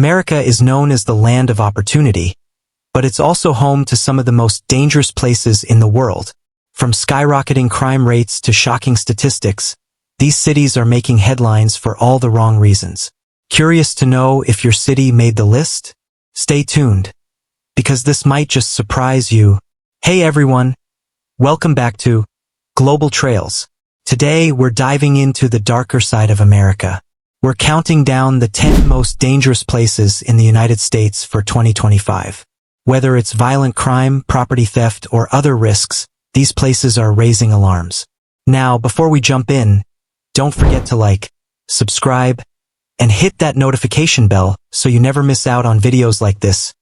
America is known as the land of opportunity, but it's also home to some of the most dangerous places in the world. From skyrocketing crime rates to shocking statistics, these cities are making headlines for all the wrong reasons. Curious to know if your city made the list? Stay tuned, because this might just surprise you. Hey everyone, welcome back to Global Trails. Today we're diving into the darker side of America. We're counting down the 10 most dangerous places in the United States for 2025. Whether it's violent crime, property theft, or other risks, these places are raising alarms. Now, before we jump in, don't forget to like, subscribe, and hit that notification bell so you never miss out on videos like this.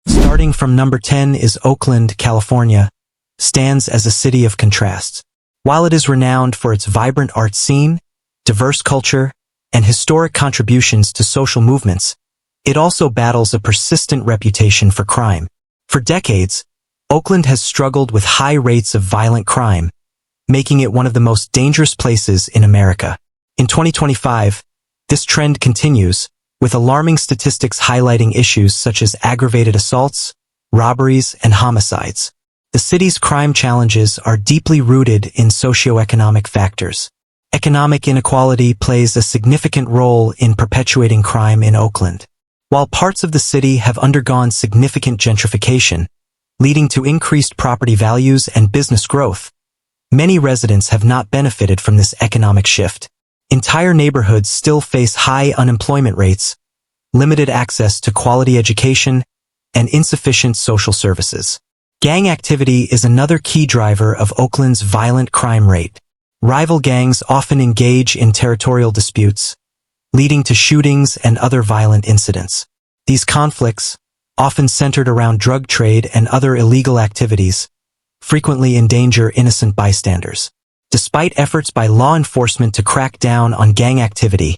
Starting from number 10 is Oakland, California, stands as a city of contrasts. While it is renowned for its vibrant art scene, diverse culture, and historic contributions to social movements, it also battles a persistent reputation for crime. For decades, Oakland has struggled with high rates of violent crime, making it one of the most dangerous places in America. In 2025, this trend continues, with alarming statistics highlighting issues such as aggravated assaults, robberies, and homicides. The city's crime challenges are deeply rooted in socio-economic factors. Economic inequality plays a significant role in perpetuating crime in Oakland. While parts of the city have undergone significant gentrification, leading to increased property values and business growth, many residents have not benefited from this economic shift. Entire neighborhoods still face high unemployment rates, limited access to quality education, and insufficient social services. Gang activity is another key driver of Oakland's violent crime rate. Rival gangs often engage in territorial disputes, leading to shootings and other violent incidents. These conflicts, often centered around drug trade and other illegal activities, frequently endanger innocent bystanders. Despite efforts by law enforcement to crack down on gang activity,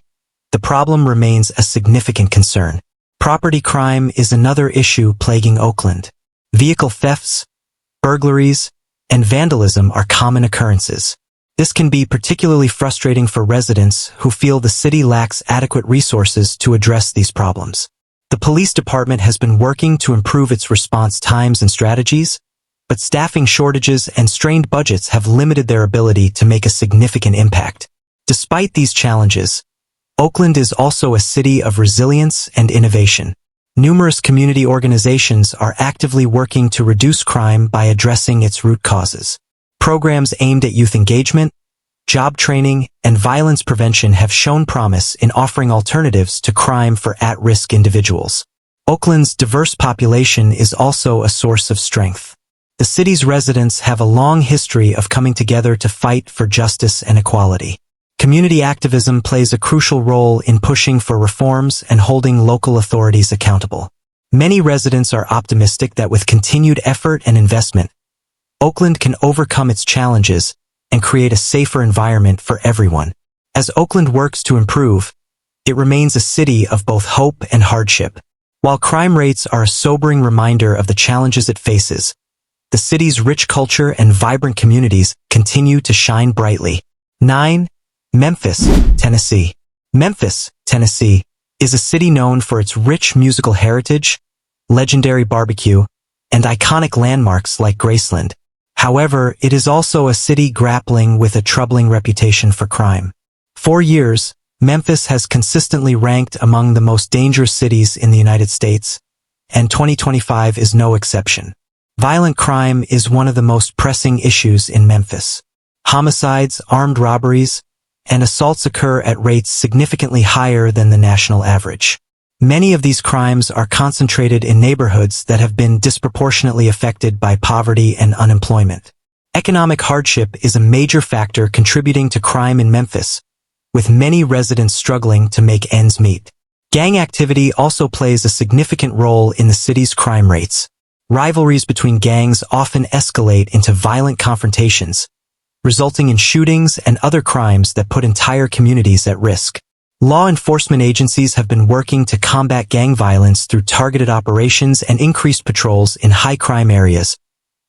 the problem remains a significant concern. Property crime is another issue plaguing Oakland. Vehicle thefts, burglaries, and vandalism are common occurrences. This can be particularly frustrating for residents who feel the city lacks adequate resources to address these problems. The police department has been working to improve its response times and strategies, but staffing shortages and strained budgets have limited their ability to make a significant impact. Despite these challenges, Oakland is also a city of resilience and innovation. Numerous community organizations are actively working to reduce crime by addressing its root causes. Programs aimed at youth engagement, job training, and violence prevention have shown promise in offering alternatives to crime for at-risk individuals. Oakland's diverse population is also a source of strength. The city's residents have a long history of coming together to fight for justice and equality. Community activism plays a crucial role in pushing for reforms and holding local authorities accountable. Many residents are optimistic that with continued effort and investment, Oakland can overcome its challenges and create a safer environment for everyone. As Oakland works to improve, it remains a city of both hope and hardship. While crime rates are a sobering reminder of the challenges it faces, the city's rich culture and vibrant communities continue to shine brightly. 9. Memphis, Tennessee. Memphis, Tennessee, is a city known for its rich musical heritage, legendary barbecue, and iconic landmarks like Graceland. However, it is also a city grappling with a troubling reputation for crime. For years, Memphis has consistently ranked among the most dangerous cities in the United States, and 2025 is no exception. Violent crime is one of the most pressing issues in Memphis. Homicides, armed robberies, and assaults occur at rates significantly higher than the national average. Many of these crimes are concentrated in neighborhoods that have been disproportionately affected by poverty and unemployment. Economic hardship is a major factor contributing to crime in Memphis, with many residents struggling to make ends meet. Gang activity also plays a significant role in the city's crime rates. Rivalries between gangs often escalate into violent confrontations, resulting in shootings and other crimes that put entire communities at risk. Law enforcement agencies have been working to combat gang violence through targeted operations and increased patrols in high-crime areas,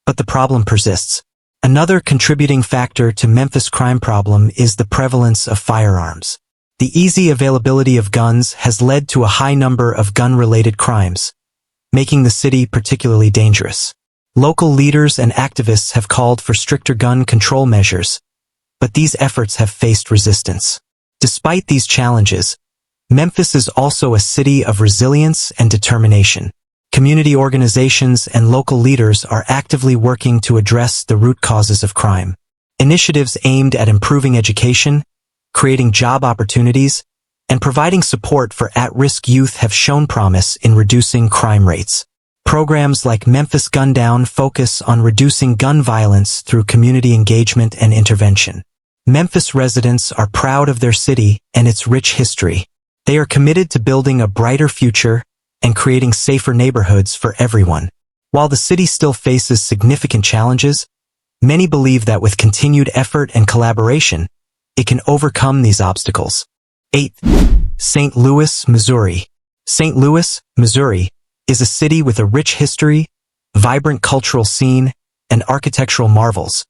but the problem persists. Another contributing factor to Memphis' crime problem is the prevalence of firearms. The easy availability of guns has led to a high number of gun-related crimes, making the city particularly dangerous. Local leaders and activists have called for stricter gun control measures, but these efforts have faced resistance. Despite these challenges, Memphis is also a city of resilience and determination. Community organizations and local leaders are actively working to address the root causes of crime. Initiatives aimed at improving education, creating job opportunities, and providing support for at-risk youth have shown promise in reducing crime rates. Programs like Memphis Gun Down focus on reducing gun violence through community engagement and intervention. Memphis residents are proud of their city and its rich history. They are committed to building a brighter future and creating safer neighborhoods for everyone. While the city still faces significant challenges, many believe that with continued effort and collaboration, it can overcome these obstacles. 8. St. Louis, Missouri. St. Louis, Missouri, is a city with a rich history, vibrant cultural scene, and architectural marvels,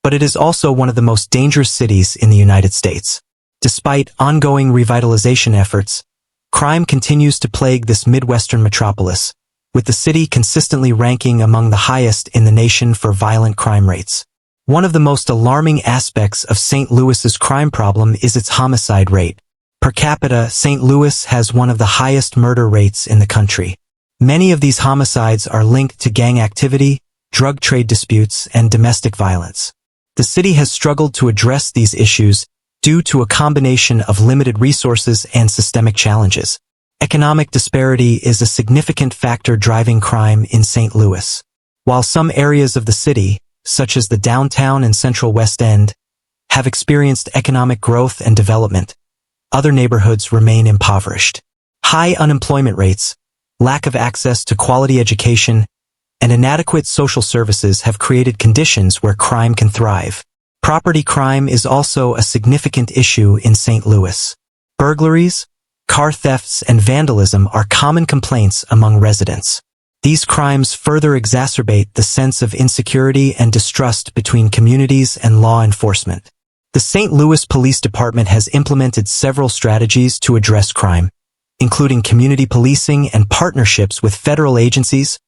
but it is also one of the most dangerous cities in the United States. Despite ongoing revitalization efforts, crime continues to plague this Midwestern metropolis, with the city consistently ranking among the highest in the nation for violent crime rates. One of the most alarming aspects of St. Louis's crime problem is its homicide rate. Per capita, St. Louis has one of the highest murder rates in the country. Many of these homicides are linked to gang activity, drug trade disputes, and domestic violence. The city has struggled to address these issues due to a combination of limited resources and systemic challenges. Economic disparity is a significant factor driving crime in St. Louis. While some areas of the city, such as the downtown and central West End, have experienced economic growth and development, other neighborhoods remain impoverished. High unemployment rates, lack of access to quality education, and inadequate social services have created conditions where crime can thrive. Property crime is also a significant issue in St. Louis. Burglaries, car thefts, and vandalism are common complaints among residents. These crimes further exacerbate the sense of insecurity and distrust between communities and law enforcement. The St. Louis Police Department has implemented several strategies to address crime, including community policing and partnerships with federal agencies,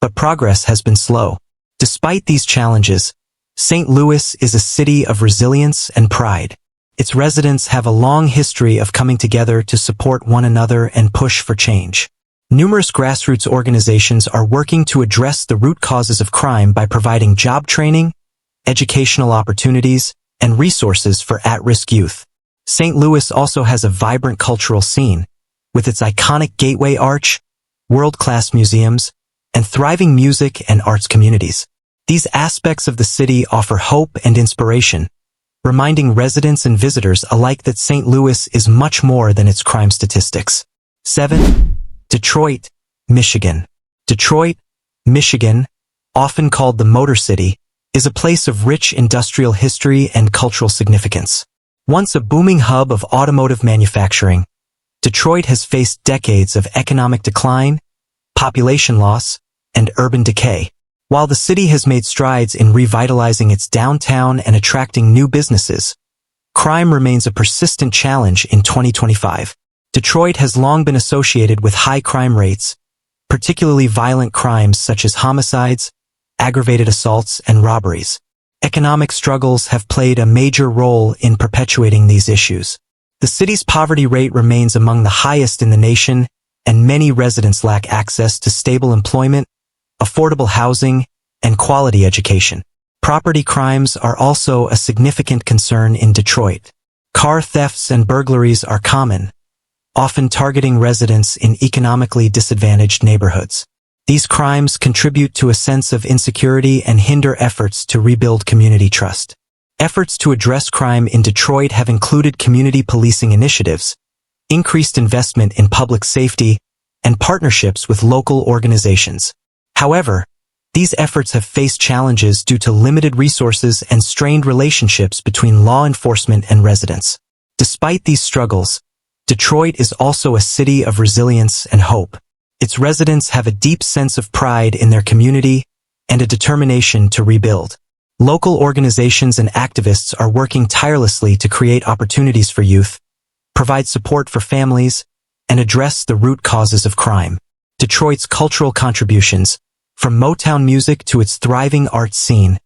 but progress has been slow. Despite these challenges, St. Louis is a city of resilience and pride. Its residents have a long history of coming together to support one another and push for change. Numerous grassroots organizations are working to address the root causes of crime by providing job training, educational opportunities, and resources for at-risk youth. St. Louis also has a vibrant cultural scene, with its iconic Gateway Arch, world-class museums, and thriving music and arts communities. These aspects of the city offer hope and inspiration, reminding residents and visitors alike that St. Louis is much more than its crime statistics. 7. Detroit, Michigan. Detroit, Michigan, often called the Motor City, is a place of rich industrial history and cultural significance. Once a booming hub of automotive manufacturing, Detroit has faced decades of economic decline, population loss, and urban decay. While the city has made strides in revitalizing its downtown and attracting new businesses, crime remains a persistent challenge in 2025. Detroit has long been associated with high crime rates, particularly violent crimes such as homicides, aggravated assaults, and robberies. Economic struggles have played a major role in perpetuating these issues. The city's poverty rate remains among the highest in the nation, and many residents lack access to stable employment, affordable housing, and quality education. Property crimes are also a significant concern in Detroit. Car thefts and burglaries are common, often targeting residents in economically disadvantaged neighborhoods. These crimes contribute to a sense of insecurity and hinder efforts to rebuild community trust. Efforts to address crime in Detroit have included community policing initiatives, increased investment in public safety, and partnerships with local organizations. However, these efforts have faced challenges due to limited resources and strained relationships between law enforcement and residents. Despite these struggles, Detroit is also a city of resilience and hope. Its residents have a deep sense of pride in their community and a determination to rebuild. Local organizations and activists are working tirelessly to create opportunities for youth, provide support for families, and address the root causes of crime. Detroit's cultural contributions, from Motown music to its thriving arts scene,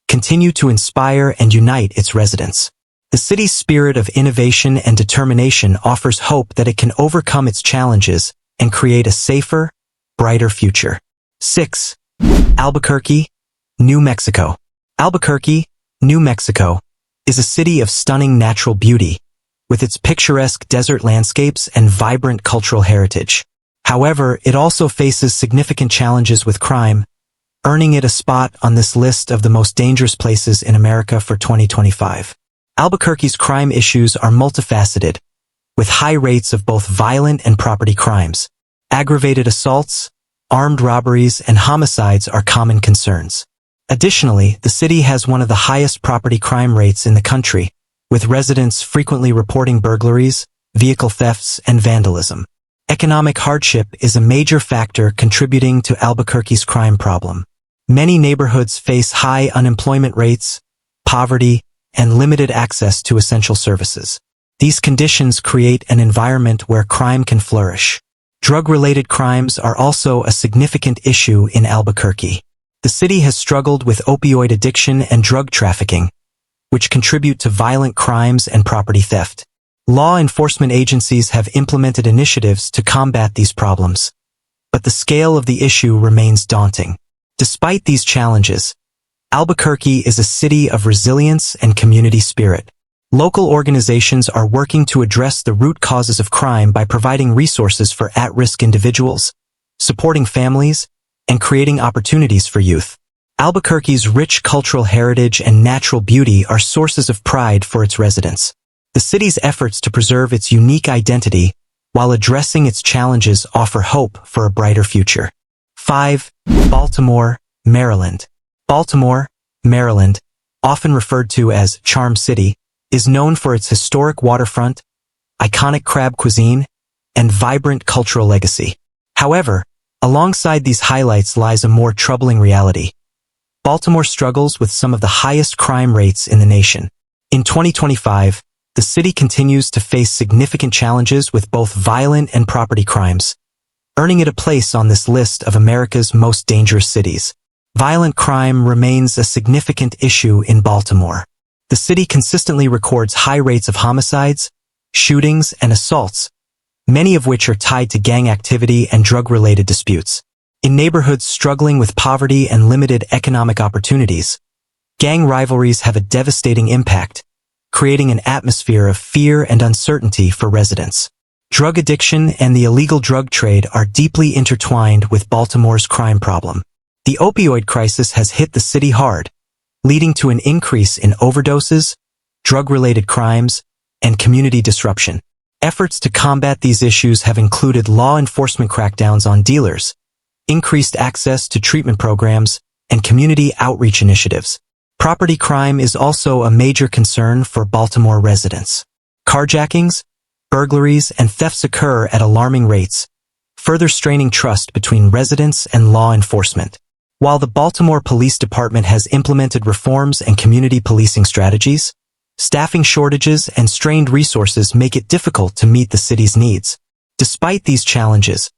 continue to inspire and unite its residents. The city's spirit of innovation and determination offers hope that it can overcome its challenges and create a safer, brighter future. 6. Albuquerque, New Mexico. Albuquerque, New Mexico, is a city of stunning natural beauty, with its picturesque desert landscapes and vibrant cultural heritage. However, it also faces significant challenges with crime, earning it a spot on this list of the most dangerous places in America for 2025. Albuquerque's crime issues are multifaceted, with high rates of both violent and property crimes. Aggravated assaults, armed robberies, and homicides are common concerns. Additionally, the city has one of the highest property crime rates in the country, with residents frequently reporting burglaries, vehicle thefts, and vandalism. Economic hardship is a major factor contributing to Albuquerque's crime problem. Many neighborhoods face high unemployment rates, poverty, and limited access to essential services. These conditions create an environment where crime can flourish. Drug-related crimes are also a significant issue in Albuquerque. The city has struggled with opioid addiction and drug trafficking, which contribute to violent crimes and property theft. Law enforcement agencies have implemented initiatives to combat these problems, but the scale of the issue remains daunting. Despite these challenges, Albuquerque is a city of resilience and community spirit. Local organizations are working to address the root causes of crime by providing resources for at-risk individuals, supporting families, and creating opportunities for youth. Albuquerque's rich cultural heritage and natural beauty are sources of pride for its residents. The city's efforts to preserve its unique identity while addressing its challenges offer hope for a brighter future. 5. Baltimore, Maryland. Baltimore, Maryland, often referred to as Charm City, is known for its historic waterfront, iconic crab cuisine, and vibrant cultural legacy. However, alongside these highlights lies a more troubling reality. Baltimore struggles with some of the highest crime rates in the nation. In 2025, the city continues to face significant challenges with both violent and property crimes, earning it a place on this list of America's most dangerous cities. Violent crime remains a significant issue in Baltimore. The city consistently records high rates of homicides, shootings, and assaults, many of which are tied to gang activity and drug-related disputes. In neighborhoods struggling with poverty and limited economic opportunities, gang rivalries have a devastating impact, creating an atmosphere of fear and uncertainty for residents. Drug addiction and the illegal drug trade are deeply intertwined with Baltimore's crime problem. The opioid crisis has hit the city hard, leading to an increase in overdoses, drug-related crimes, and community disruption. Efforts to combat these issues have included law enforcement crackdowns on dealers, increased access to treatment programs, and community outreach initiatives. Property crime is also a major concern for Baltimore residents. Carjackings, burglaries, and thefts occur at alarming rates, further straining trust between residents and law enforcement. While the Baltimore Police Department has implemented reforms and community policing strategies, staffing shortages and strained resources make it difficult to meet the city's needs. Despite these challenges,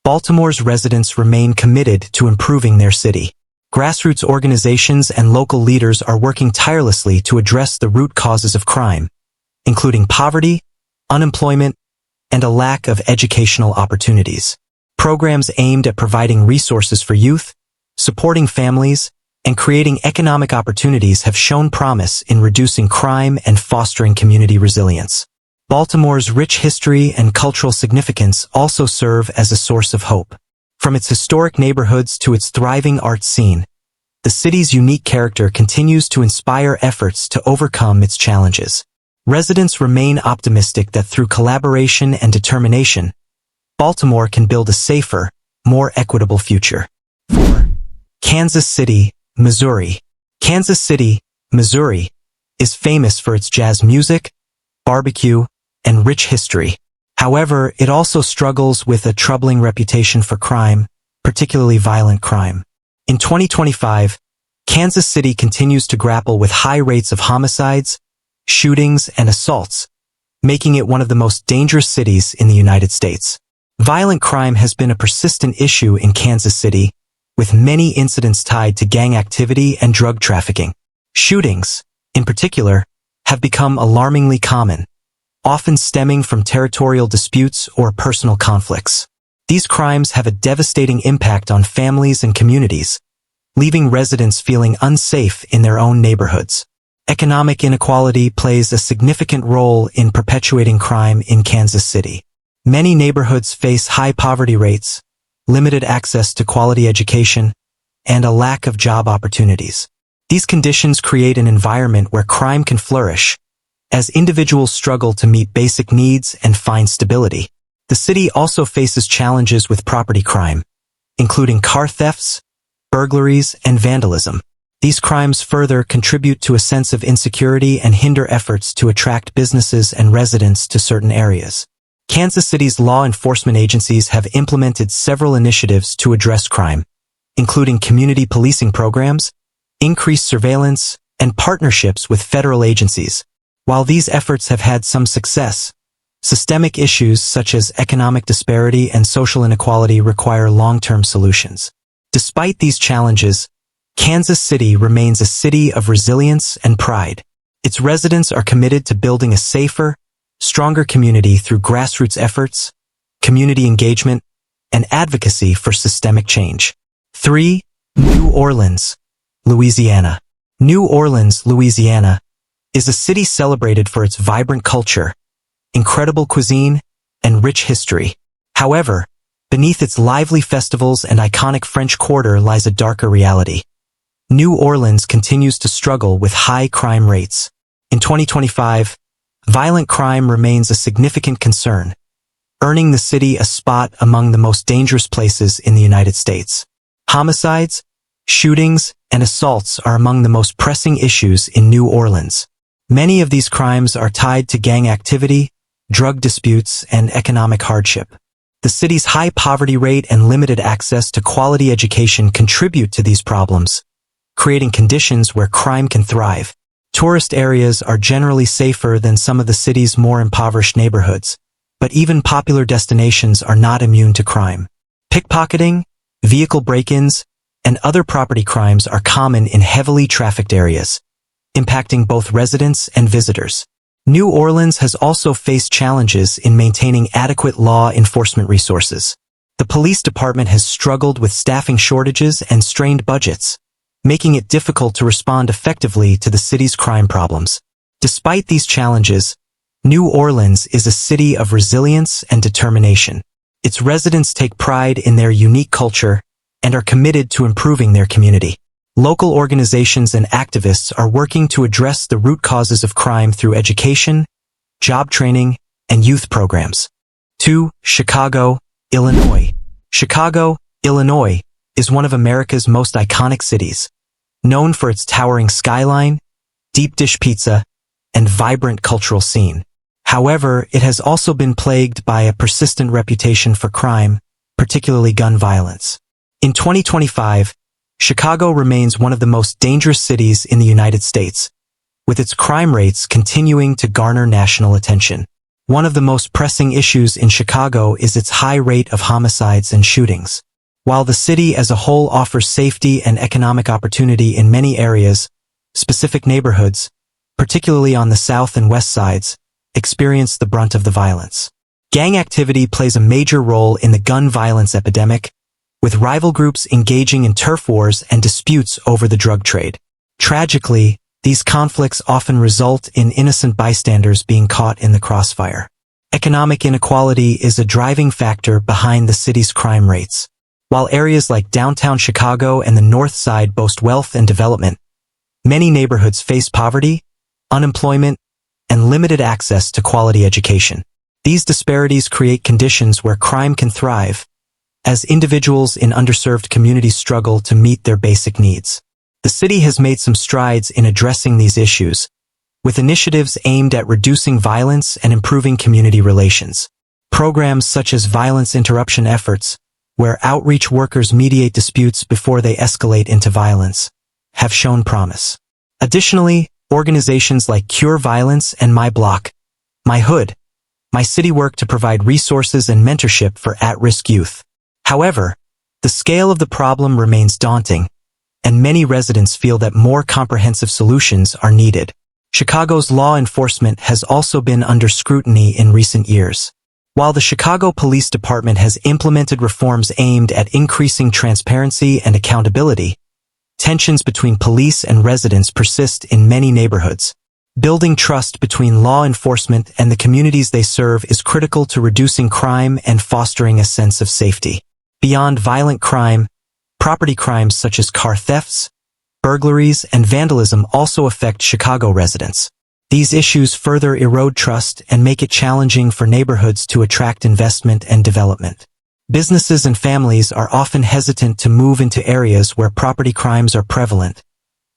Baltimore's residents remain committed to improving their city. Grassroots organizations and local leaders are working tirelessly to address the root causes of crime, including poverty, unemployment, and a lack of educational opportunities. Programs aimed at providing resources for youth, supporting families, and creating economic opportunities have shown promise in reducing crime and fostering community resilience. Baltimore's rich history and cultural significance also serve as a source of hope. From its historic neighborhoods to its thriving arts scene, the city's unique character continues to inspire efforts to overcome its challenges. Residents remain optimistic that through collaboration and determination, Baltimore can build a safer, more equitable future. 4. Kansas City, Missouri. Kansas City, Missouri, is famous for its jazz music, barbecue, and rich history. However, it also struggles with a troubling reputation for crime, particularly violent crime. In 2025, Kansas City continues to grapple with high rates of homicides, shootings, and assaults, making it one of the most dangerous cities in the United States. Violent crime has been a persistent issue in Kansas City, with many incidents tied to gang activity and drug trafficking. Shootings, in particular, have become alarmingly common, often stemming from territorial disputes or personal conflicts. These crimes have a devastating impact on families and communities, leaving residents feeling unsafe in their own neighborhoods. Economic inequality plays a significant role in perpetuating crime in Kansas City. Many neighborhoods face high poverty rates, limited access to quality education, and a lack of job opportunities. These conditions create an environment where crime can flourish, as individuals struggle to meet basic needs and find stability. The city also faces challenges with property crime, including car thefts, burglaries, and vandalism. These crimes further contribute to a sense of insecurity and hinder efforts to attract businesses and residents to certain areas. Kansas City's law enforcement agencies have implemented several initiatives to address crime, including community policing programs, increased surveillance, and partnerships with federal agencies. While these efforts have had some success, systemic issues such as economic disparity and social inequality require long-term solutions. Despite these challenges, Kansas City remains a city of resilience and pride. Its residents are committed to building a safer, stronger community through grassroots efforts, community engagement, and advocacy for systemic change. 3. New Orleans, Louisiana. New Orleans, Louisiana, is a city celebrated for its vibrant culture, incredible cuisine, and rich history. However, beneath its lively festivals and iconic French Quarter lies a darker reality. New Orleans continues to struggle with high crime rates. In 2025, violent crime remains a significant concern, earning the city a spot among the most dangerous places in the United States. Homicides, shootings, and assaults are among the most pressing issues in New Orleans. Many of these crimes are tied to gang activity, drug disputes, and economic hardship. The city's high poverty rate and limited access to quality education contribute to these problems, creating conditions where crime can thrive. Tourist areas are generally safer than some of the city's more impoverished neighborhoods, but even popular destinations are not immune to crime. Pickpocketing, vehicle break-ins, and other property crimes are common in heavily trafficked areas, impacting both residents and visitors. New Orleans has also faced challenges in maintaining adequate law enforcement resources. The police department has struggled with staffing shortages and strained budgets, making it difficult to respond effectively to the city's crime problems. Despite these challenges, New Orleans is a city of resilience and determination. Its residents take pride in their unique culture and are committed to improving their community. Local organizations and activists are working to address the root causes of crime through education, job training, and youth programs. 2. Chicago, Illinois. Chicago, Illinois, is one of America's most iconic cities, known for its towering skyline, deep dish pizza, and vibrant cultural scene. However, it has also been plagued by a persistent reputation for crime, particularly gun violence. In 2025, Chicago remains one of the most dangerous cities in the United States, with its crime rates continuing to garner national attention. One of the most pressing issues in Chicago is its high rate of homicides and shootings. While the city as a whole offers safety and economic opportunity in many areas, specific neighborhoods, particularly on the south and west sides, experience the brunt of the violence. Gang activity plays a major role in the gun violence epidemic, with rival groups engaging in turf wars and disputes over the drug trade. Tragically, these conflicts often result in innocent bystanders being caught in the crossfire. Economic inequality is a driving factor behind the city's crime rates. While areas like downtown Chicago and the North Side boast wealth and development, many neighborhoods face poverty, unemployment, and limited access to quality education. These disparities create conditions where crime can thrive, as individuals in underserved communities struggle to meet their basic needs. The city has made some strides in addressing these issues, with initiatives aimed at reducing violence and improving community relations. Programs such as violence interruption efforts, where outreach workers mediate disputes before they escalate into violence, have shown promise. Additionally, organizations like Cure Violence and My Block, my hood. My city work to provide resources and mentorship for at-risk youth. However, the scale of the problem remains daunting, and many residents feel that more comprehensive solutions are needed. Chicago's law enforcement has also been under scrutiny in recent years. While the Chicago Police Department has implemented reforms aimed at increasing transparency and accountability, tensions between police and residents persist in many neighborhoods. Building trust between law enforcement and the communities they serve is critical to reducing crime and fostering a sense of safety. Beyond violent crime, property crimes such as car thefts, burglaries, and vandalism also affect Chicago residents. These issues further erode trust and make it challenging for neighborhoods to attract investment and development. Businesses and families are often hesitant to move into areas where property crimes are prevalent,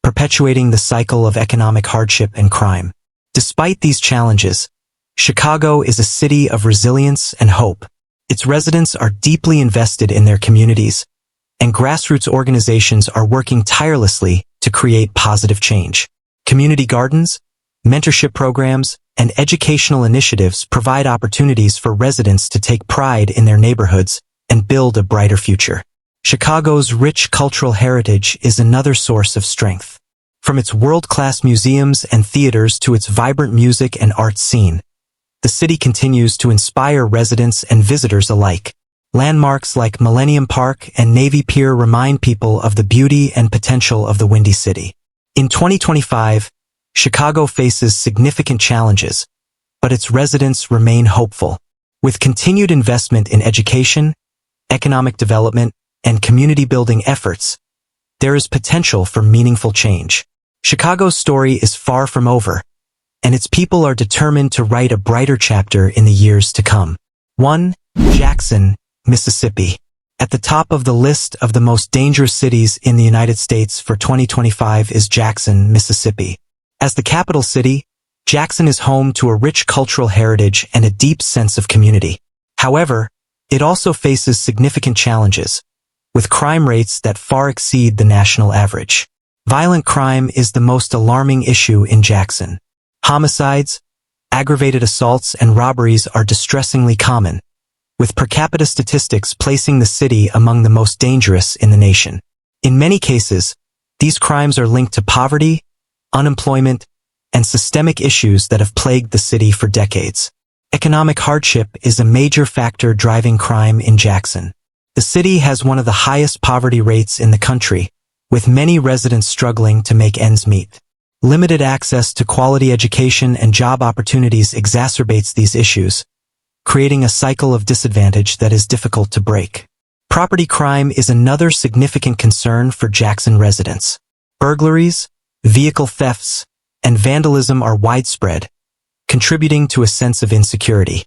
perpetuating the cycle of economic hardship and crime. Despite these challenges, Chicago is a city of resilience and hope. Its residents are deeply invested in their communities, and grassroots organizations are working tirelessly to create positive change. Community gardens, mentorship programs, and educational initiatives provide opportunities for residents to take pride in their neighborhoods and build a brighter future. Chicago's rich cultural heritage is another source of strength. From its world-class museums and theaters to its vibrant music and arts scene, the city continues to inspire residents and visitors alike. Landmarks like Millennium Park and Navy Pier remind people of the beauty and potential of the Windy City. In 2025, Chicago faces significant challenges, but its residents remain hopeful. With continued investment in education, economic development, and community-building efforts, there is potential for meaningful change. Chicago's story is far from over, and its people are determined to write a brighter chapter in the years to come. 1. Jackson, Mississippi. At the top of the list of the most dangerous cities in the United States for 2025 is Jackson, Mississippi. As the capital city, Jackson is home to a rich cultural heritage and a deep sense of community. However, it also faces significant challenges, with crime rates that far exceed the national average. Violent crime is the most alarming issue in Jackson. Homicides, aggravated assaults, and robberies are distressingly common, with per capita statistics placing the city among the most dangerous in the nation. In many cases, these crimes are linked to poverty, unemployment, and systemic issues that have plagued the city for decades. Economic hardship is a major factor driving crime in Jackson. The city has one of the highest poverty rates in the country, with many residents struggling to make ends meet. Limited access to quality education and job opportunities exacerbates these issues, creating a cycle of disadvantage that is difficult to break. Property crime is another significant concern for Jackson residents. Burglaries, vehicle thefts, and vandalism are widespread, contributing to a sense of insecurity.